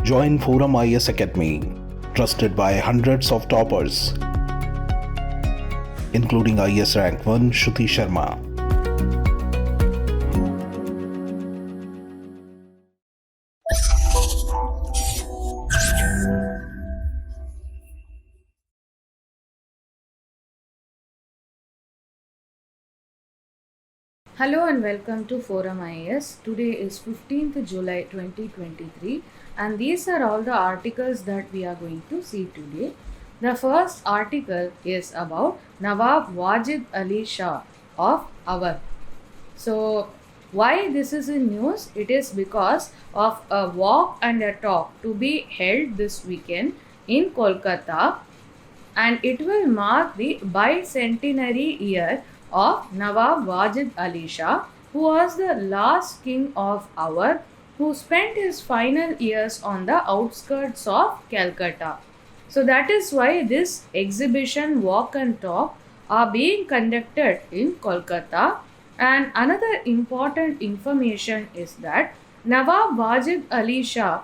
Join ForumIAS Academy, trusted by hundreds of toppers, including IAS Rank 1 𝐂𝐡𝐚𝐧𝐧𝐞𝐥 Sharma. Hello and welcome to ForumIAS. Today is 15th July 2023 and these are all the articles that we are going to see today. The first article is about Nawab Wajid Ali Shah of Awadh. So why this is in news? It is because of a walk and a talk to be held this weekend in Kolkata, and it will mark the bicentenary year of Nawab Wajid Ali Shah, who was the last king of Awadh, who spent his final years on the outskirts of Calcutta. So that is why this exhibition, walk and talk, are being conducted in Kolkata. And another important information is that Nawab Wajid Ali Shah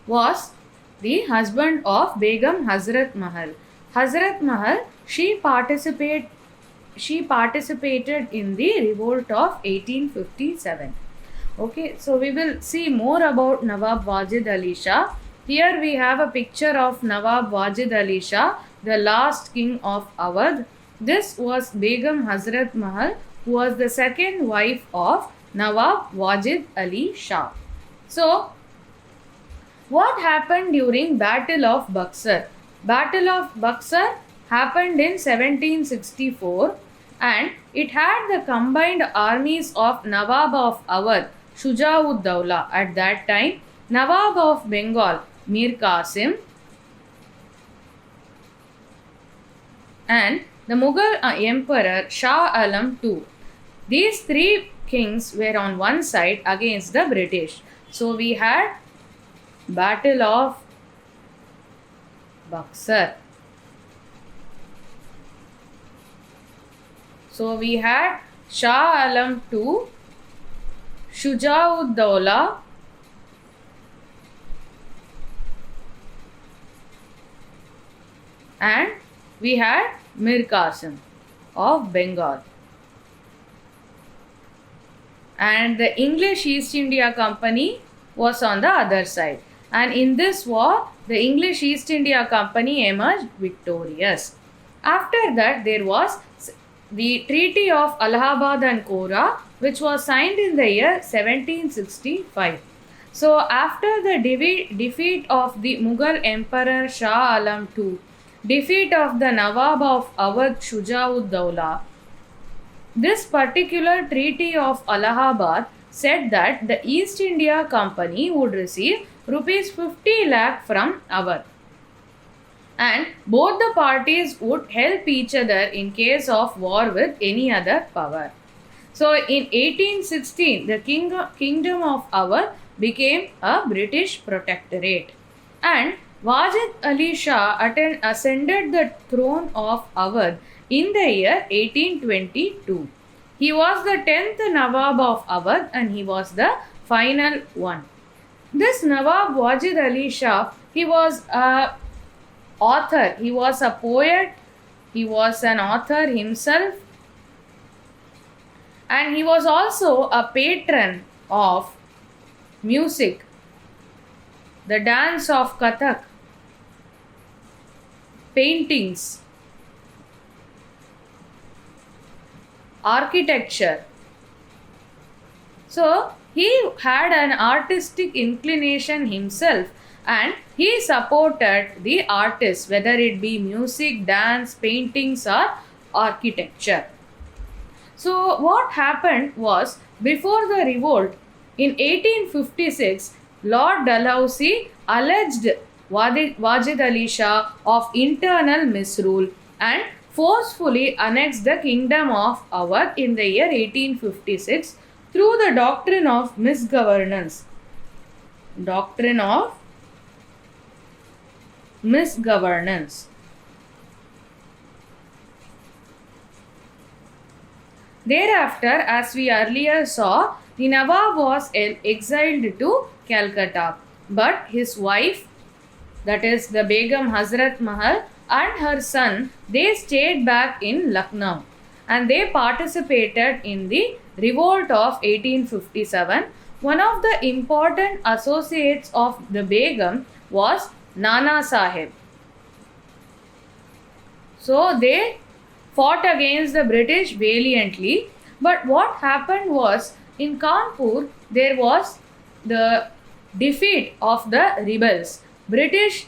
was the husband of Begum Hazrat Mahal. Hazrat Mahal, she participated in the revolt of 1857. Okay, so we will see more about Nawab Wajid Ali Shah. Here we have a picture of Nawab Wajid Ali Shah, the last king of Awadh. This was Begum Hazrat Mahal, who was the second wife of Nawab Wajid Ali Shah. So, what happened during Battle of Buxar? Battle of Buxar happened in 1764 and it had the combined armies of Nawab of Awadh, 𝐒𝐻𝐻𝐿𝐴 at that time, Nawab of Bengal, Mir Qasim, and the Mughal Emperor Shah Alam II. These three kings were on one side against the British. So we had Battle of Buxar. So we had Shah Alam II, 𝐒𝐻𝐻𝐿𝐴, and we had Mir Qasim of Bengal. And the English East India Company was on the other side. And in this war, the English East India Company emerged victorious. After that, there was the Treaty of Allahabad and Kora, which was signed in the year 1765. So, after the defeat of the Mughal Emperor Shah Alam II, defeat of the Nawab of Awadh 𝐒𝐻𝐻𝐿𝐴, this particular Treaty of Allahabad said that the East India Company would receive rupees 50 lakh from Awadh, and both the parties would help each other in case of war with any other power. So in 1816, the Kingdom of Awadh became a British protectorate, and Wajid Ali Shah ascended the throne of Awadh in the year 1822. He was the 10th Nawab of Awadh and he was the final one. This Nawab Wajid Ali Shah, he was an author, he was a poet, he was an author himself, and he was also a patron of music, the dance of Kathak, paintings, architecture. So he had an artistic inclination himself and he supported the artists, whether it be music, dance, paintings or architecture. So what happened was, before the revolt in 1856, Lord Dalhousie alleged Wajid Ali Shah of internal misrule and forcefully annexed the Kingdom of Awadh in the year 1856 through the doctrine of misgovernance. Doctrine of misgovernance. Thereafter, as we earlier saw, the Nawab was exiled to Calcutta. but his wife, that is the Begum Hazrat Mahal, and her son, they stayed back in Lucknow and they participated in the revolt of 1857. One of the important associates of the Begum was Nana Sahib. So they fought against the British valiantly. But what happened was, in Kanpur there was the defeat of the rebels. British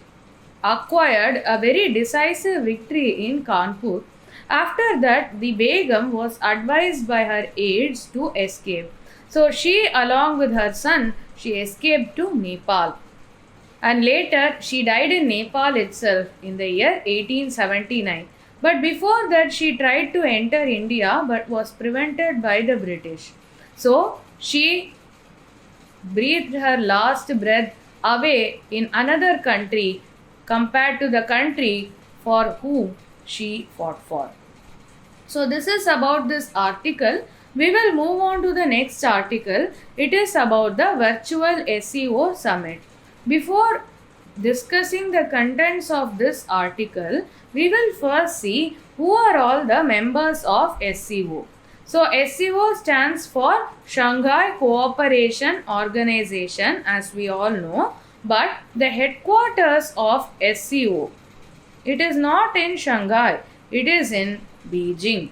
acquired a very decisive victory in Kanpur. After that, the Begum was advised by her aides to escape. So she, along with her son, she escaped to Nepal. And later she died in Nepal itself in the year 1879. But before that, she tried to enter India but was prevented by the British. So she breathed her last breath away in another country compared to the country for whom she fought for. So this is about this article. We will move on to the next article. It is about the virtual SEO summit. Before discussing the contents of this article, we will first see who are all the members of SEO. So SEO stands for Shanghai Cooperation Organization, as we all know, but the headquarters of SEO, it is not in Shanghai, it is in Beijing.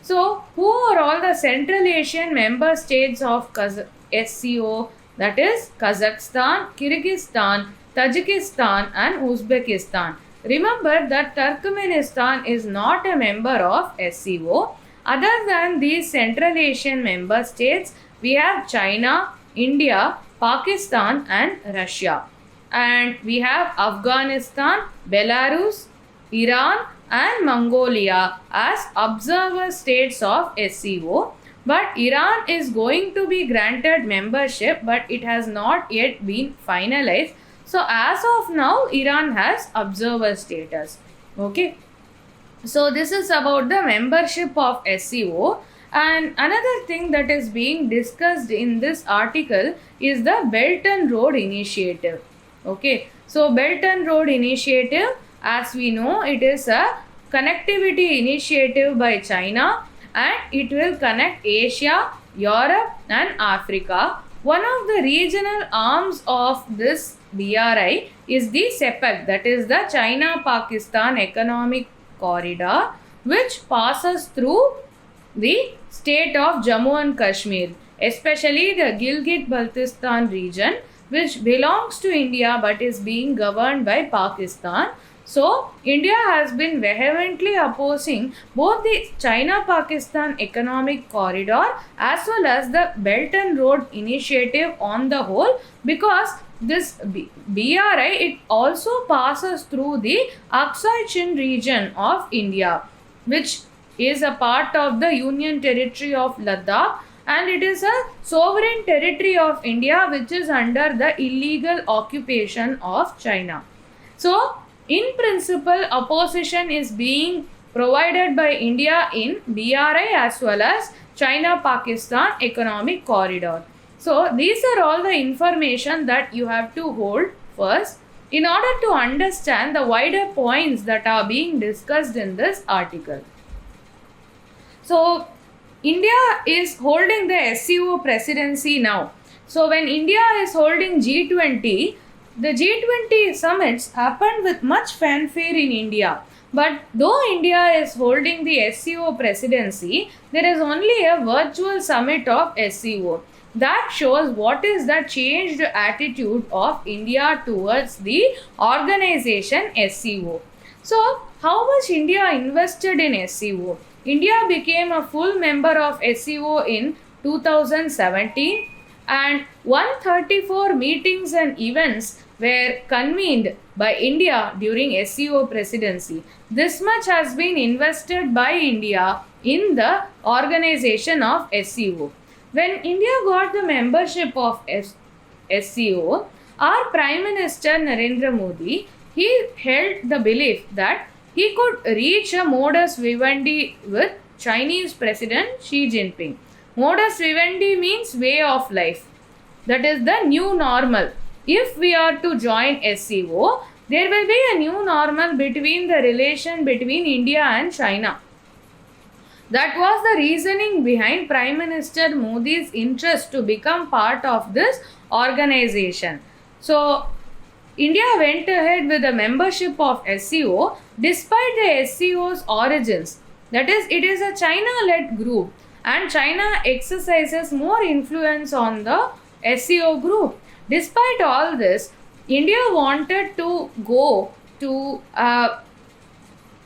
So who are all the Central Asian member states of SEO? That is Kazakhstan, Kyrgyzstan, Tajikistan and Uzbekistan. Remember that Turkmenistan is not a member of SEO. Other than these Central Asian member states, we have China, India, Pakistan and Russia. And we have Afghanistan, Belarus, Iran and Mongolia as observer states of SEO. But Iran is going to be granted membership, but it has not yet been finalized. So as of now, Iran has observer status. Okay. So this is about the membership of SEO. And another thing that is being discussed in this article is the Belt and Road Initiative. Okay. So Belt and Road Initiative, as we know, it is a connectivity initiative by China and it will connect Asia, Europe and Africa. One of the regional arms of this BRI is the CEPAC, that is the China-Pakistan Economic Corridor, which passes through the state of Jammu and Kashmir, especially the Gilgit-Baltistan region, which belongs to India but is being governed by Pakistan. So, India has been vehemently opposing both the China-Pakistan Economic Corridor as well as the Belt and Road Initiative on the whole, because this BRI, it also passes through the 𝐂𝐡𝐚𝐬𝐴 region of India, which is a part of the Union Territory of Ladakh, and it is a sovereign territory of India which is under the illegal occupation of China. So, in principle, opposition is being provided by India in BRI as well as China-Pakistan Economic Corridor. So, these are all the information that you have to hold first in order to understand the wider points that are being discussed in this article. So, India is holding the SEO presidency now. So, when India is holding G20, the G20 summits happened with much fanfare in India. But though India is holding the SEO presidency, there is only a virtual summit of SEO. That shows what is the changed attitude of India towards the organization SEO. So, how much India invested in SEO? India became a full member of SEO in 2017 and 134 meetings and events were convened by India during SEO presidency. This much has been invested by India in the organization of SEO. When India got the membership of SEO, our Prime Minister Narendra Modi, he held the belief that he could reach a modus vivendi with Chinese President Xi Jinping. Modus vivendi means way of life. that is the new normal. If we are to join SCO, there will be a new normal between the relation between India and China. That was the reasoning behind Prime Minister Modi's interest to become part of this organization. So, India went ahead with the membership of SCO despite the SCO's origins. That is, it is a China-led group and China exercises more influence on the SCO group. Despite all this, India wanted to go to a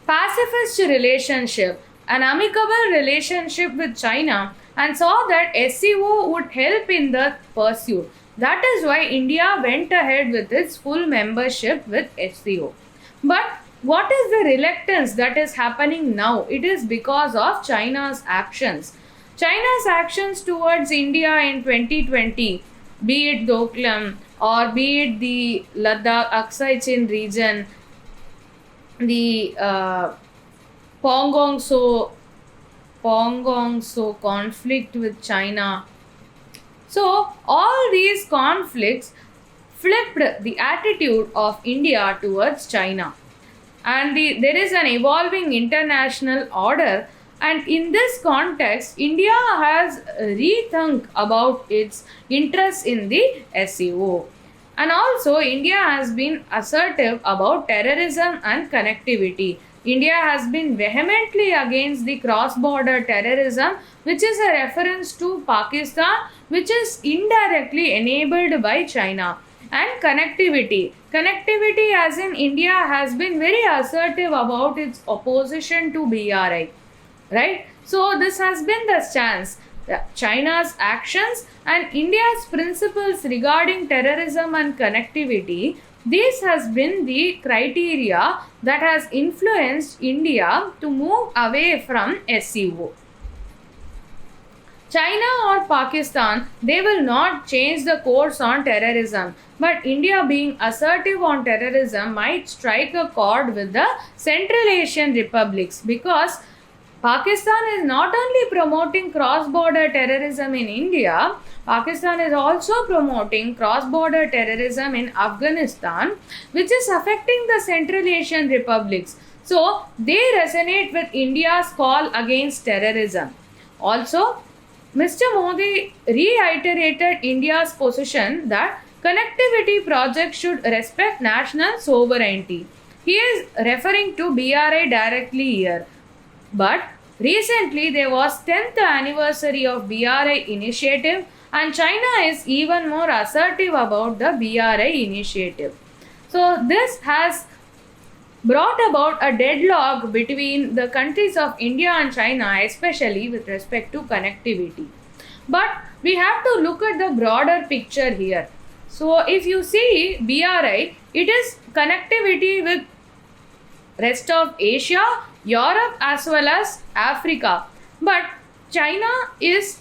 pacifist relationship, an amicable relationship with China, and saw that SCO would help in the pursuit. That is why India went ahead with its full membership with SCO. But what is the reluctance that is happening now? It is because of China's actions. China's actions towards India in 2020, be it Doklam or be it the Ladakh 𝐂𝐡𝐚𝐧𝐧𝐞𝐥 region, the Pongong So conflict with China. So all these conflicts flipped the attitude of India towards China. And there is an evolving international order, and in this context, India has rethunk about its interest in the SCO. And also, India has been assertive about terrorism and connectivity. India has been vehemently against the cross-border terrorism, which is a reference to Pakistan, which is indirectly enabled by China. And connectivity. Connectivity, as in India, has been very assertive about its opposition to BRI. Right? So this has been the stance. China's actions and India's principles regarding terrorism and connectivity, this has been the criteria that has influenced India to move away from SCO. China or Pakistan, they will not change the course on terrorism, but India being assertive on terrorism might strike a chord with the Central Asian republics, because Pakistan is not only promoting cross-border terrorism in India, Pakistan is also promoting cross-border terrorism in Afghanistan, which is affecting the Central Asian republics. So, they resonate with India's call against terrorism. Also, Mr. Modi reiterated India's position that connectivity projects should respect national sovereignty. He is referring to BRI directly here. But recently there was 10th anniversary of BRI initiative, and China is even more assertive about the BRI initiative. So this has brought about a deadlock between the countries of India and China, especially with respect to connectivity. But we have to look at the broader picture here. So if you see BRI, it is connectivity with rest of Asia, Europe as well as Africa. But China is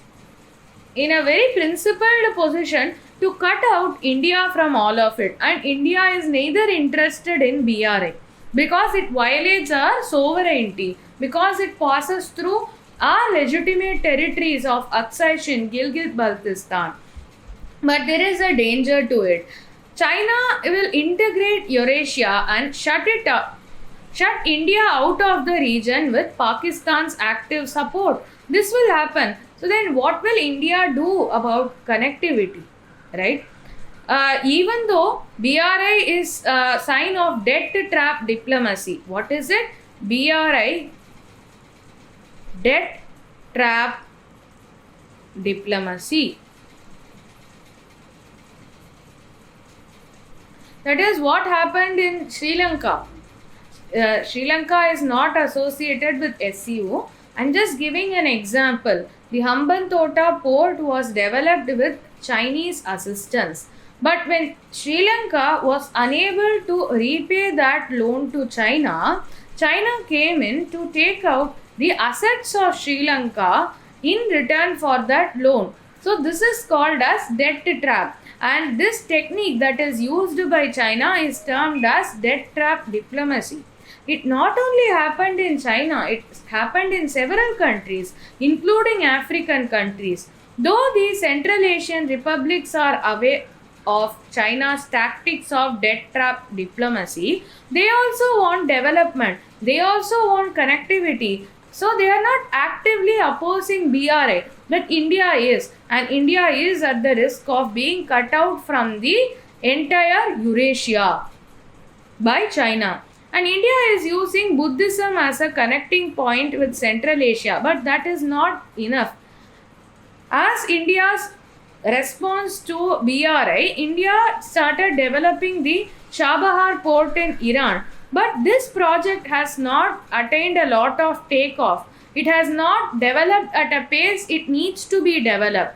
in a very principled position to cut out India from all of it. And India is neither interested in BRI because it violates our sovereignty, because it passes through our legitimate territories of 𝐂𝐡𝐚𝐧𝐧𝐞𝐥, Gilgit-Baltistan. But there is a danger to it. China will integrate Eurasia and shut India out of the region with Pakistan's active support. This will happen. So then what will India do about connectivity, right? Even though BRI is a sign of debt trap diplomacy. What is it? BRI, debt trap diplomacy. That is what happened in Sri Lanka. Sri Lanka is not associated with SCO. I'm just giving an example. The Hambantota port was developed with Chinese assistance. But when Sri Lanka was unable to repay that loan to China, China came in to take out the assets of Sri Lanka in return for that loan. So this is called as debt trap. And this technique that is used by China is termed as debt trap diplomacy. It not only happened in China, it happened in several countries, including African countries. Though the Central Asian republics are aware of China's tactics of debt trap diplomacy, they also want development, they also want connectivity. So they are not actively opposing BRI, but India is, and India is at the risk of being cut out from the entire Eurasia by China. And India is using Buddhism as a connecting point with Central Asia, but that is not enough. As India's response to BRI, India started developing the Chabahar port in Iran. But this project has not attained a lot of takeoff. It has not developed at a pace it needs to be developed.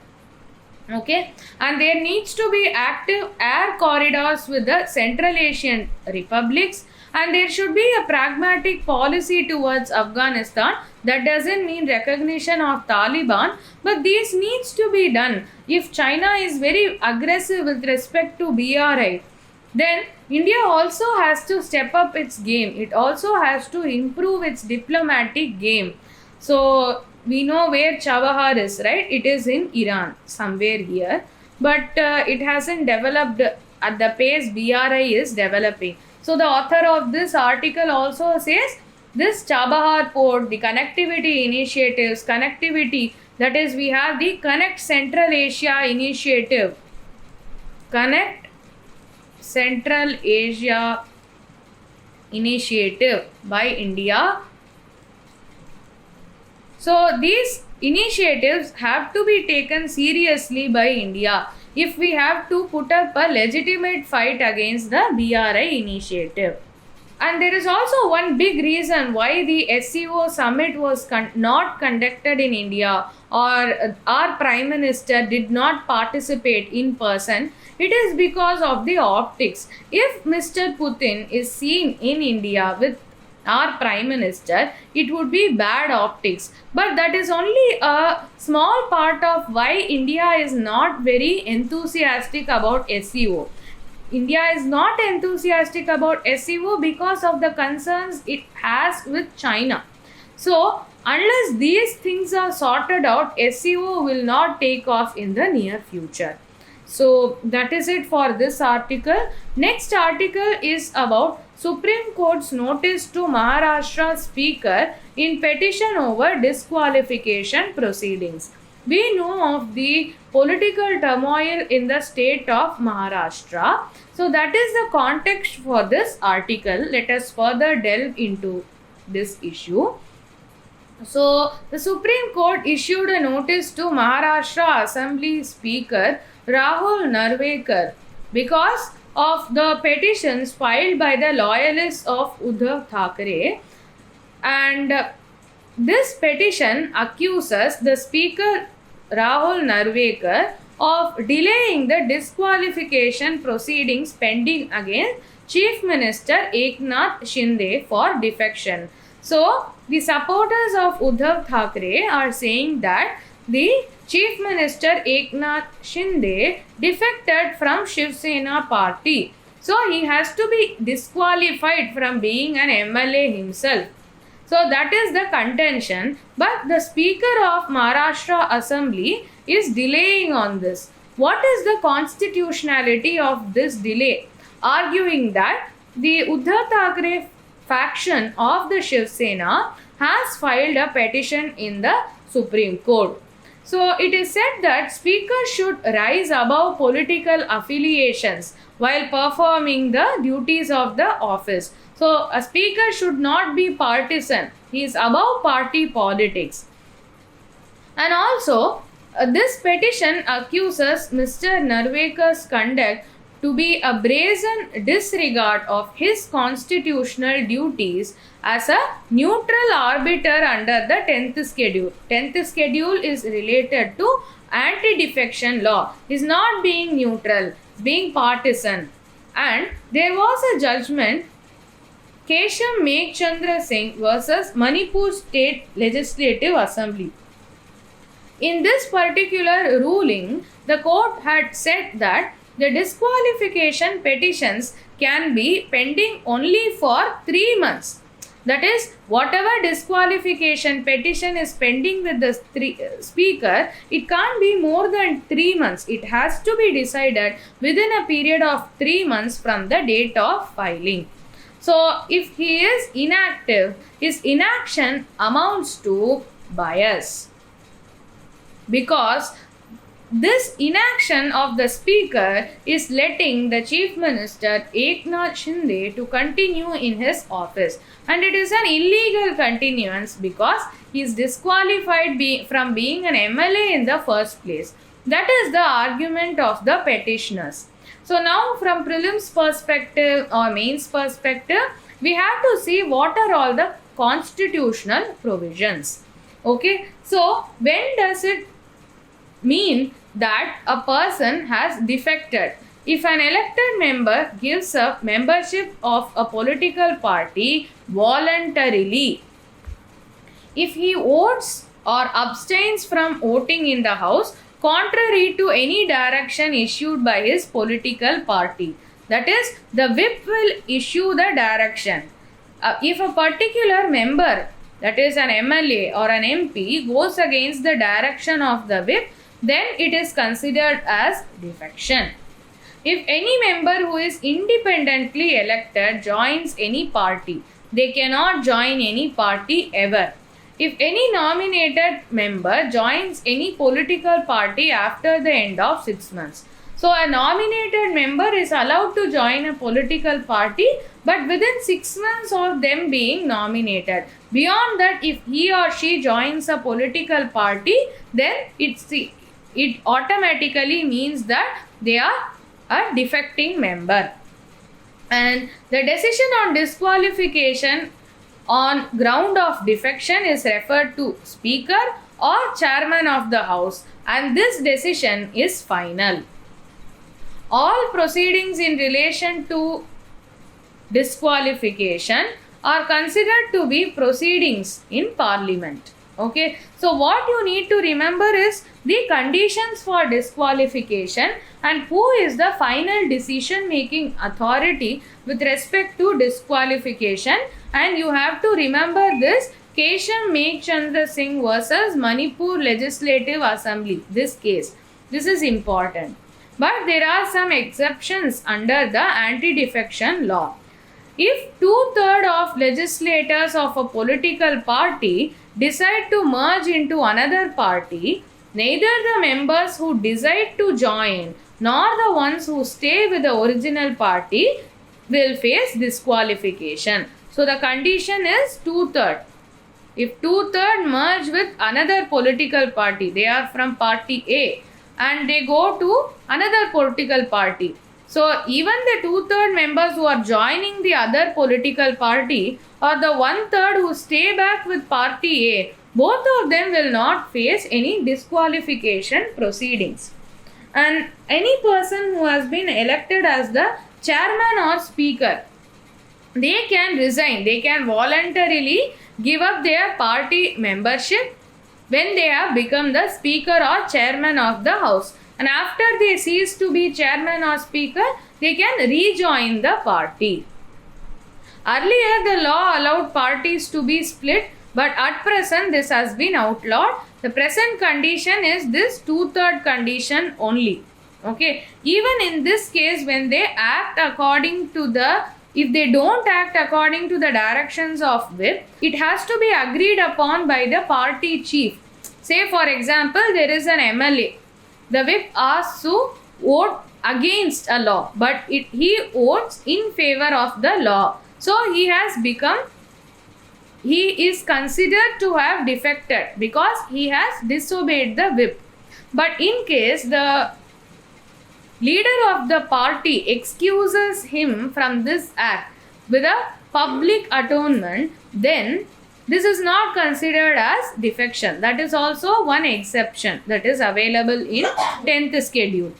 Okay, and there needs to be active air corridors with the Central Asian republics, and there should be a pragmatic policy towards Afghanistan. That doesn't mean recognition of Taliban, but this needs to be done. If China is very aggressive with respect to BRI, then India also has to step up its game. It also has to improve its diplomatic game. So we know where Chabahar is, right? It is in Iran, somewhere here. But it hasn't developed at the pace BRI is developing. So the author of this article also says this Chabahar port, the connectivity initiatives, connectivity, that is, we have the Connect Central Asia initiative. Connect Central Asia initiative by India. So these initiatives have to be taken seriously by India if we have to put up a legitimate fight against the BRI initiative. And there is also one big reason why the SCO summit was not conducted in India, or our Prime Minister did not participate in person. It is because of the optics. If Mr. Putin is seen in India with our Prime Minister, it would be bad optics. But that is only a small part of why India is not very enthusiastic about SCO. India is not enthusiastic about SCO because of the concerns it has with China. So, unless these things are sorted out, SCO will not take off in the near future. So, that is it for this article. Next article is about Supreme Court's notice to Maharashtra Speaker in petition over disqualification proceedings. We know of the political turmoil in the state of Maharashtra. So that is the context for this article. Let us further delve into this issue. So the Supreme Court issued a notice to Maharashtra Assembly Speaker Rahul Narvekar because of the petitions filed by the loyalists of Uddhav Thackeray, and this petition accuses the Speaker Rahul Narvekar of delaying the disqualification proceedings pending against Chief Minister 𝐂𝐻𝐚𝐽𝐻 Shinde for defection. So, the supporters of Uddhav Thackeray are saying that the Chief Minister 𝐂𝐻𝐚𝐽𝐻 Shinde defected from Shiv Sena party. So, he has to be disqualified from being an MLA himself. So that is the contention, but the Speaker of Maharashtra Assembly is delaying on this. What is the constitutionality of this delay? Arguing that the Uddhav Thackeray faction of the Shiv Sena has filed a petition in the Supreme Court. So it is said that Speaker should rise above political affiliations while performing the duties of the office. So a speaker should not be partisan. He is above party politics. And also, this petition accuses Mr. Narvekar's conduct to be a brazen disregard of his constitutional duties as a neutral arbiter under the 10th schedule. 10th schedule is related to anti-defection law. He is not being neutral, being partisan. And there was a judgment, 𝐂𝐻𝐚𝐽𝐻 Singh versus Manipur State Legislative Assembly. In this particular ruling, the court had said that the disqualification petitions can be pending only for 3 months. That is, whatever disqualification petition is pending with the speaker, it can't be more than 3 months. It has to be decided within a period of 3 months from the date of filing. So, if he is inactive, his inaction amounts to bias, because this inaction of the speaker is letting the Chief Minister 𝐂𝐡𝐚𝐧𝐧𝐞𝐥 to continue in his office, and it is an illegal continuance because he is disqualified from being an MLA in the first place. That is the argument of the petitioners. So now from prelims perspective or mains perspective, we have to see what are all the constitutional provisions. Okay, so when does it mean that a person has defected? If an elected member gives up membership of a political party voluntarily, if he votes or abstains from voting in the house contrary to any direction issued by his political party, that is, the whip will issue the direction. If a particular member, that is an MLA or an MP, goes against the direction of the whip, then it is considered as defection. If any member who is independently elected joins any party, they cannot join any party ever. If any nominated member joins any political party after the end of 6 months. So, a nominated member is allowed to join a political party, but within 6 months of them being nominated. Beyond that, if he or she joins a political party, then it automatically means that they are a defecting member. And the decision on disqualification on ground of defection is referred to Speaker or Chairman of the House, and this decision is final. All proceedings in relation to disqualification are considered to be proceedings in Parliament. Okay, so what you need to remember is the conditions for disqualification and who is the final decision making authority with respect to disqualification, and you have to remember this 𝐂𝐡𝐚𝐬𝐴 versus Manipur Legislative Assembly, this case. This is important. But there are some exceptions under the anti-defection law. If 2/3 of legislators of a political party decide to merge into another party, neither the members who decide to join nor the ones who stay with the original party will face disqualification. So the condition is 2/3. If 2/3 merge with another political party, they are from party A and they go to another political party. So even the 2/3 members who are joining the other political party or the 1/3 who stay back with party A, both of them will not face any disqualification proceedings. And any person who has been elected as the chairman or speaker, they can resign, they can voluntarily give up their party membership when they have become the speaker or chairman of the house. And after they cease to be chairman or speaker, they can rejoin the party. Earlier, the law allowed parties to be split, but at present this has been outlawed. The present condition is this 2/3 condition only. Okay. Even in this case, when they act according to if they don't act according to the directions of whip, it has to be agreed upon by the party chief. Say for example, there is an MLA. The whip asks to vote against a law, but he votes in favor of the law. So he is considered to have defected because he has disobeyed the whip. But in case the leader of the party excuses him from this act with a public atonement, then this is not considered as defection. That is also one exception that is available in 10th schedule.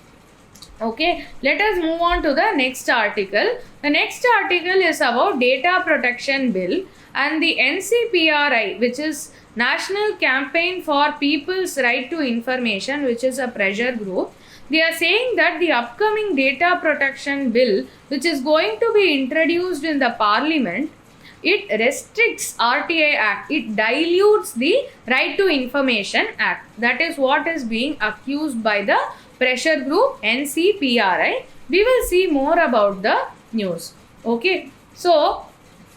Okay, let us move on to the next article. The next article is about Data Protection Bill and the NCPRI, which is National Campaign for People's Right to Information, which is a pressure group. They are saying that the upcoming Data Protection Bill, which is going to be introduced in the Parliament, it restricts RTI Act. It dilutes the Right to Information Act. That is what is being accused by the pressure group NCPRI. We will see more about the news. Okay. So,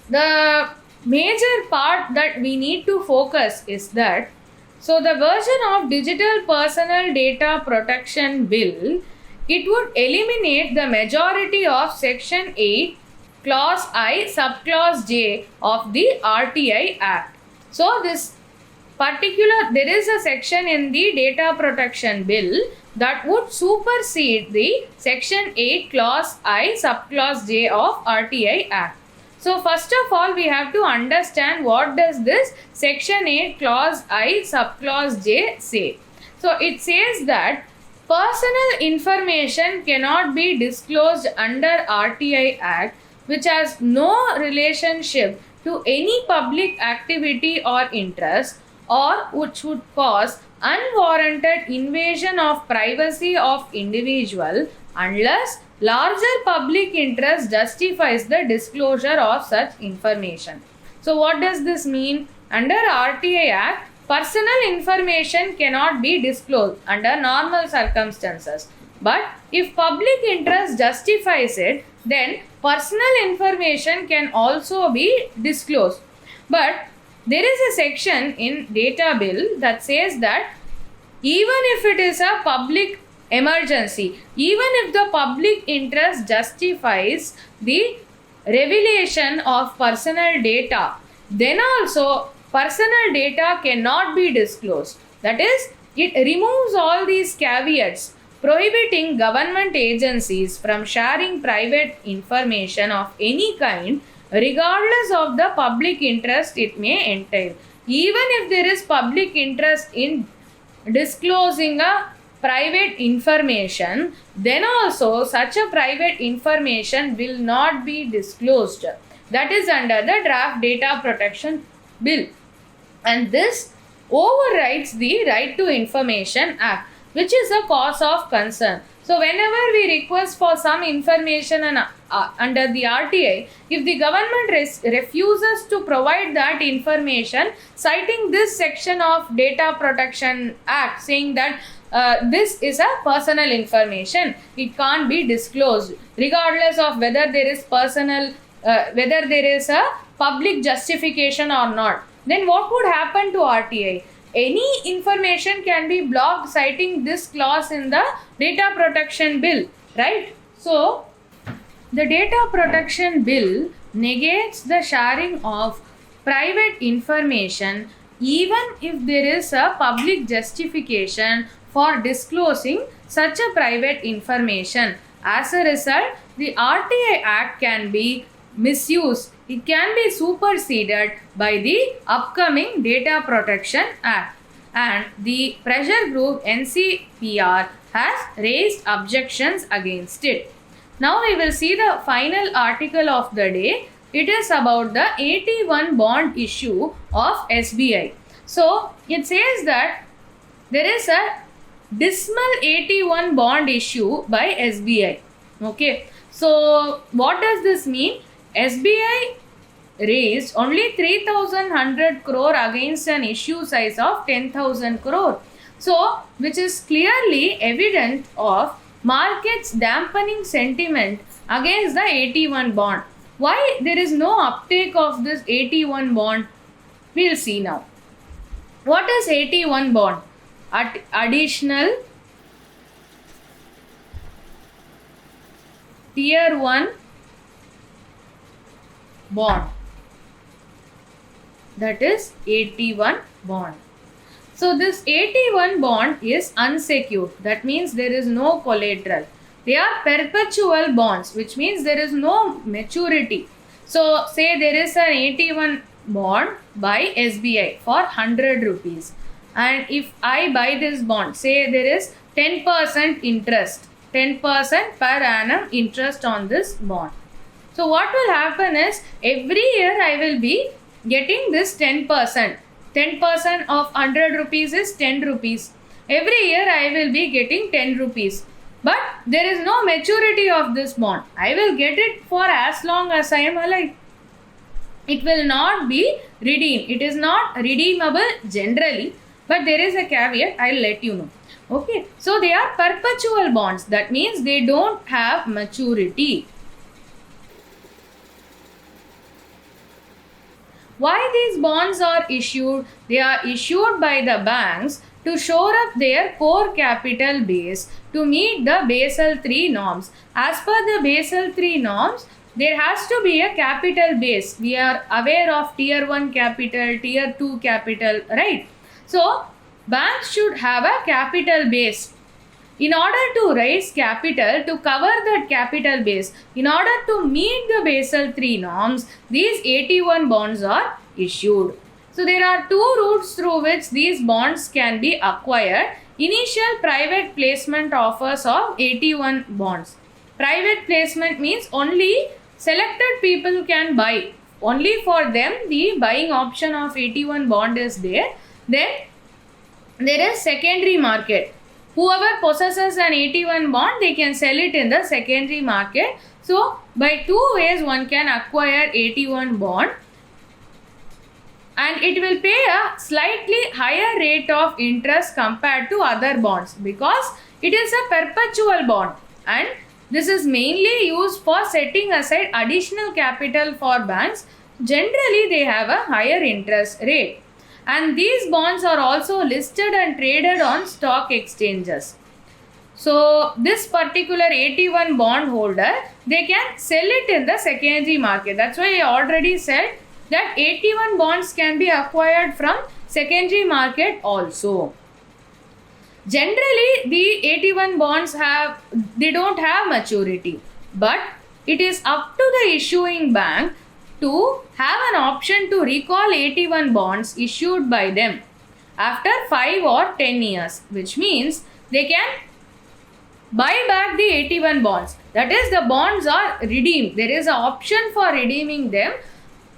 the major part that we need to focus is that, so the version of Digital Personal Data Protection Bill, it would eliminate the majority of Section 8, Clause I, Subclause J of the RTI Act. So this there is a section in the Data Protection Bill that would supersede the Section 8, Clause I, Subclause J of RTI Act. So first of all, we have to understand what does this Section 8, Clause I, Subclause J say. So it says that personal information cannot be disclosed under RTI Act which has no relationship to any public activity or interest, or which would cause unwarranted invasion of privacy of individual unless larger public interest justifies the disclosure of such information. So what does this mean? Under RTI Act, personal information cannot be disclosed under normal circumstances. But if public interest justifies it, then personal information can also be disclosed. But there is a section in Data Bill that says that even if it is a public emergency, even if the public interest justifies the revelation of personal data, then also personal data cannot be disclosed. That is, it removes all these caveats prohibiting government agencies from sharing private information of any kind regardless of the public interest it may entail. Even if there is public interest in disclosing a private information, then also such a private information will not be disclosed. That is under the Draft Data Protection Bill. And this overrides the Right to Information Act, which is a cause of concern. So whenever we request for some information under the RTI, if the government refuses to provide that information, citing this section of Data Protection Act, saying that this is a personal information, it can't be disclosed regardless of whether there is whether there is a public justification or not, then what would happen to RTI? Any information can be blocked citing this clause in the Data Protection Bill, right? So, the Data Protection Bill negates the sharing of private information even if there is a public justification for disclosing such a private information. As a result, the RTI Act can be misused. It can be superseded by the upcoming Data Protection Act, and the pressure group NCPR has raised objections against it. Now we will see the final article of the day. It is about the 81 bond issue of SBI. So it says that there is a dismal 81 bond issue by SBI. Okay. So what does this mean? SBI raised only 3,100 crore against an issue size of 10,000 crore. So, which is clearly evident of markets dampening sentiment against the 81 bond. Why there is no uptake of this 81 bond? We will see now. What is 81 bond? Additional Tier 1 bond, that is 81 bond. So this 81 bond is unsecured, that means there is no collateral. They are perpetual bonds, which means there is no maturity. So say there is an 81 bond by SBI for 100 rupees, and if I buy this bond, say there is 10% interest, 10% per annum interest on this bond. So what will happen is, every year I will be getting this 10%. 10% of 100 rupees is 10 rupees. Every year I will be getting 10 rupees. But there is no maturity of this bond. I will get it for as long as I am alive. it will not be redeemed. It is not redeemable generally, but there is a caveat, I'll let you know. Okay, so they are perpetual bonds. That means they don't have maturity. Why these bonds are issued? They are issued by the banks to shore up their core capital base to meet the Basel III norms. As per the Basel III norms, there has to be a capital base. We are aware of tier 1 capital, tier 2 capital, right? So, banks should have a capital base. In order to raise capital to cover that capital base, in order to meet the Basel III norms, these AT1 bonds are issued. So there are two routes through which these bonds can be acquired. Initial private placement offers of AT1 bonds. Private placement means only selected people can buy. Only for them the buying option of AT1 bond is there. Then there is secondary market. Whoever possesses an AT1 bond, they can sell it in the secondary market. So, by two ways one can acquire AT1 bond, and it will pay a slightly higher rate of interest compared to other bonds because it is a perpetual bond, and this is mainly used for setting aside additional capital for banks. Generally, they have a higher interest rate. And these bonds are also listed and traded on stock exchanges. So this particular AT1 bond holder, they can sell it in the secondary market. That's why I already said that AT1 bonds can be acquired from secondary market also. Generally, the AT1 bonds they don't have maturity, but it is up to the issuing bank to have an option to recall AT1 bonds issued by them after 5 or 10 years, which means they can buy back the AT1 bonds. That is, the bonds are redeemed. There is an option for redeeming them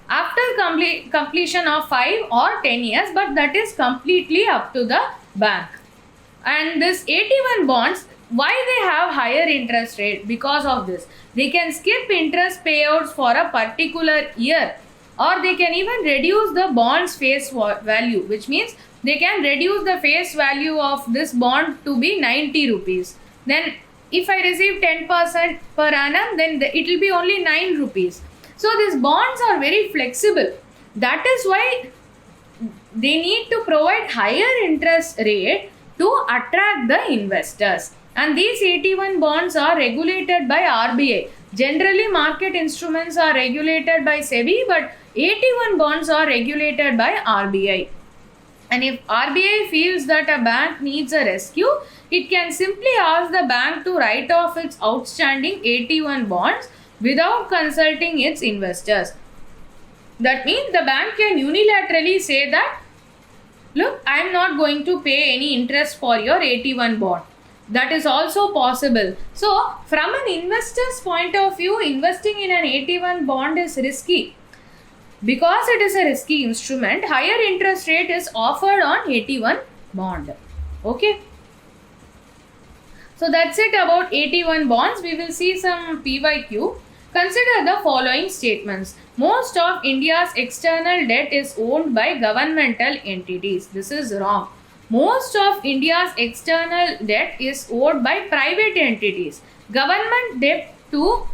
after completion of 5 or 10 years, but that is completely up to the bank. And this AT1 bonds, why they have higher interest rate? Because of this. They can skip interest payouts for a particular year, or they can even reduce the bond's face value, which means they can reduce the face value of this bond to be 90 rupees. Then if I receive 10% per annum, then it will be only 9 rupees. So these bonds are very flexible. That is why they need to provide higher interest rate to attract the investors. And these AT1 bonds are regulated by RBI. Generally, market instruments are regulated by SEBI, but AT1 bonds are regulated by RBI. And if RBI feels that a bank needs a rescue, it can simply ask the bank to write off its outstanding AT1 bonds without consulting its investors. That means the bank can unilaterally say that, look, I am not going to pay any interest for your AT1 bond. That is also possible. So, from an investor's point of view, investing in an AT1 bond is risky. Because it is a risky instrument, higher interest rate is offered on AT1 bond. Okay. So, that's it about AT1 bonds. We will see some PYQ. Consider the following statements. Most of India's external debt is owned by governmental entities. This is wrong. Most of India's external debt is owed by private entities. Government debt to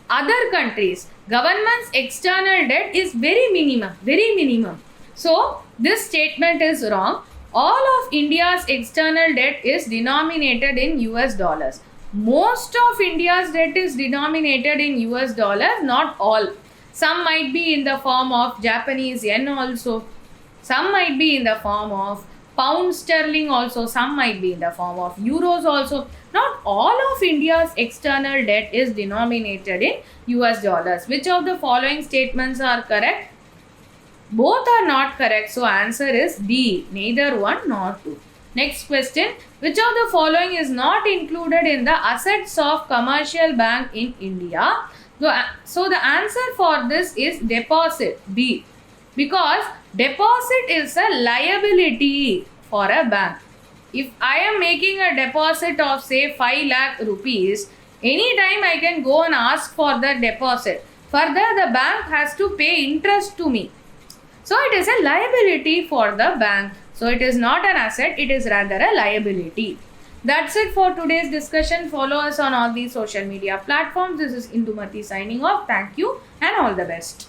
other countries. Government's external debt is very minimum. So, this statement is wrong. All of India's external debt is denominated in US dollars. Most of India's debt is denominated in US dollars, not all. Some might be in the form of Japanese yen also. Some might be in the form of pound sterling also. Some might be in the form of euros also. Not all of India's external debt is denominated in US dollars. Which of the following statements are correct? Both are not correct. So answer is D. Neither one nor two. Next question. Which of the following is not included in the assets of commercial bank in India? So the answer for this is deposit, B. Because deposit is a liability for a bank. If I am making a deposit of say 5 lakh rupees, anytime I can go and ask for the deposit. Further, the bank has to pay interest to me. So it is a liability for the bank. So it is not an asset, it is rather a liability. That's it for today's discussion. Follow us on all these social media platforms. This is Indumati signing off. Thank you and all the best.